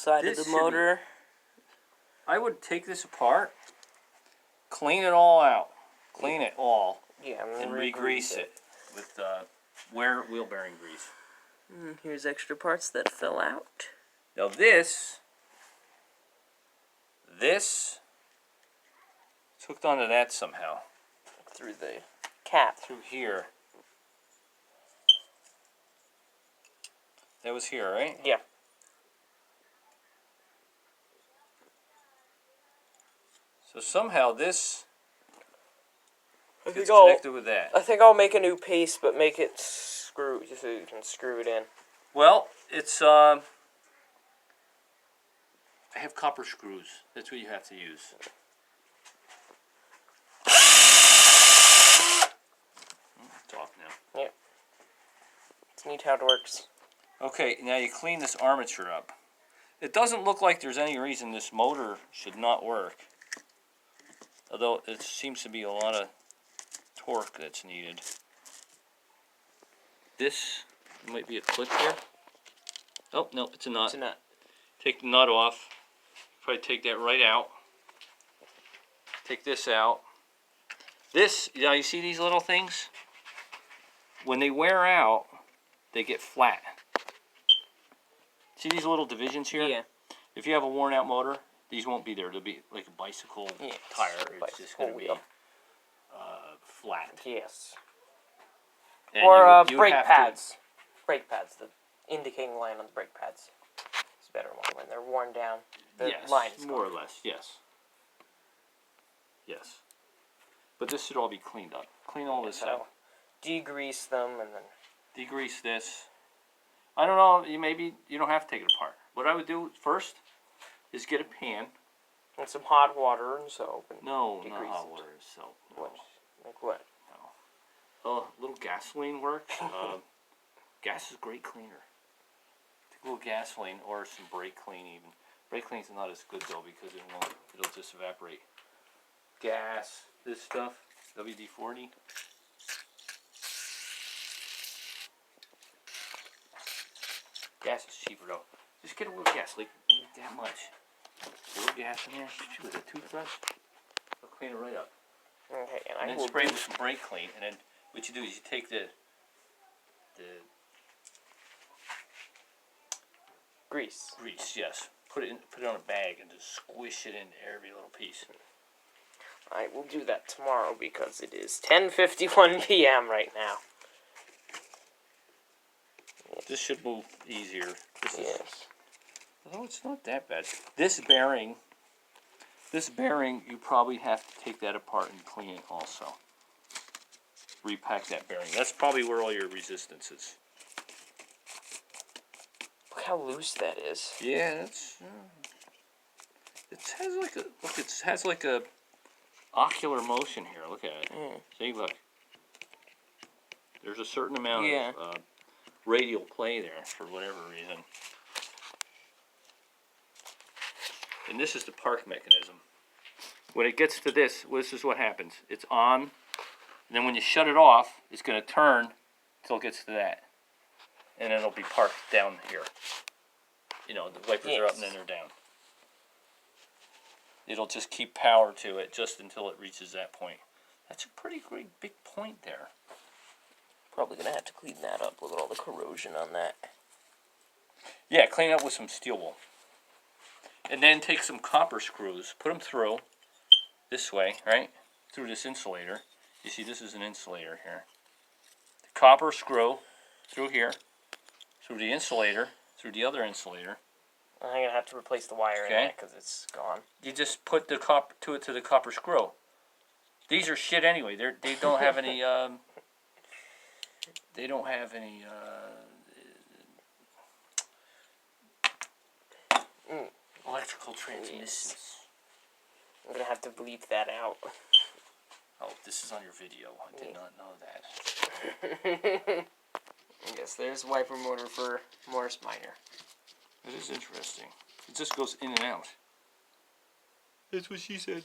side of the motor. I would take this apart, clean it all out. Clean it all. Yeah, and re-grease it with wheel bearing grease. Here's extra parts that fell out. Now this it's hooked onto that somehow. Through the cap. Through here. That was here, right? Yeah. So somehow this gets I'll connected with that. I think I'll make a new piece, but make it screw so you can screw it in. Well, it's I have copper screws. That's what you have to use. It's off now. Yeah. It's neat how it works. Okay, now you clean this armature up. It doesn't look like there's any reason this motor should not work. Although it seems to be a lot of torque that's needed. This might be a clip here. Oh, no, it's a nut. It's a nut. Take the nut off. Probably take that right out. Take this out. This, now you see these little things? When they wear out, they get flat. See these little divisions here? Yeah. If you have a worn out motor, these won't be there. They'll be like a bicycle tire. It's just going to be flat. Yes. And or you brake pads. Brake pads, the indicating line on the brake pads. It's a better one when they're worn down. The line is more or less, yes. Yes. But this should all be cleaned up. Clean all this out. Degrease them and then... Degrease this. I don't know, maybe you don't have to take it apart. What I would do first is get a pan. And some hot water and soap. And no, not hot water and soap. No. Like what? No. A little gasoline works. Gas is a great cleaner. Take a little gasoline or some brake clean even. Brake clean's not as good though because it'll just evaporate. Gas, this stuff, WD-40. Gas is cheaper though. Just get a little gas, like that much. A little gas in there, with a toothbrush, it'll clean it right up. Okay, and then spray it with some brake clean, and then what you do is you take the grease. Grease, yes. Put it on a bag and just squish it into every little piece. I will do that tomorrow because it is 10:51 p.m. right now. This should move easier. Yes. Although it's not that bad. This bearing, you probably have to take that apart and clean it also. Repack that bearing. That's probably where all your resistance is. Look how loose that is. Yeah, that's. It has like a ocular motion here. Look at it. See, look. There's a certain amount of radial play there for whatever reason. And this is the park mechanism. When it gets to this is what happens. It's on, and then when you shut it off, it's going to turn until it gets to that. And then it'll be parked down here. You know, the wipers are up and then they're down. It'll just keep power to it just until it reaches that point. That's a pretty great big point there. Probably going to have to clean that up with all the corrosion on that. Yeah, clean it up with some steel wool. And then take some copper screws, put them through this way, right? Through this insulator. You see, this is an insulator here. The copper screw through here, through the insulator, through the other insulator. I'm going to have to replace the wire in that because it's gone. You just put the copper to the copper screw. These are shit anyway. They don't have any. They don't have any. Electrical transmissions. I'm going to have to bleep that out. Oh, this is on your video. I did not know that. Yes, there's wiper motor for Morris Minor. It is interesting. It just goes in and out. That's what she said.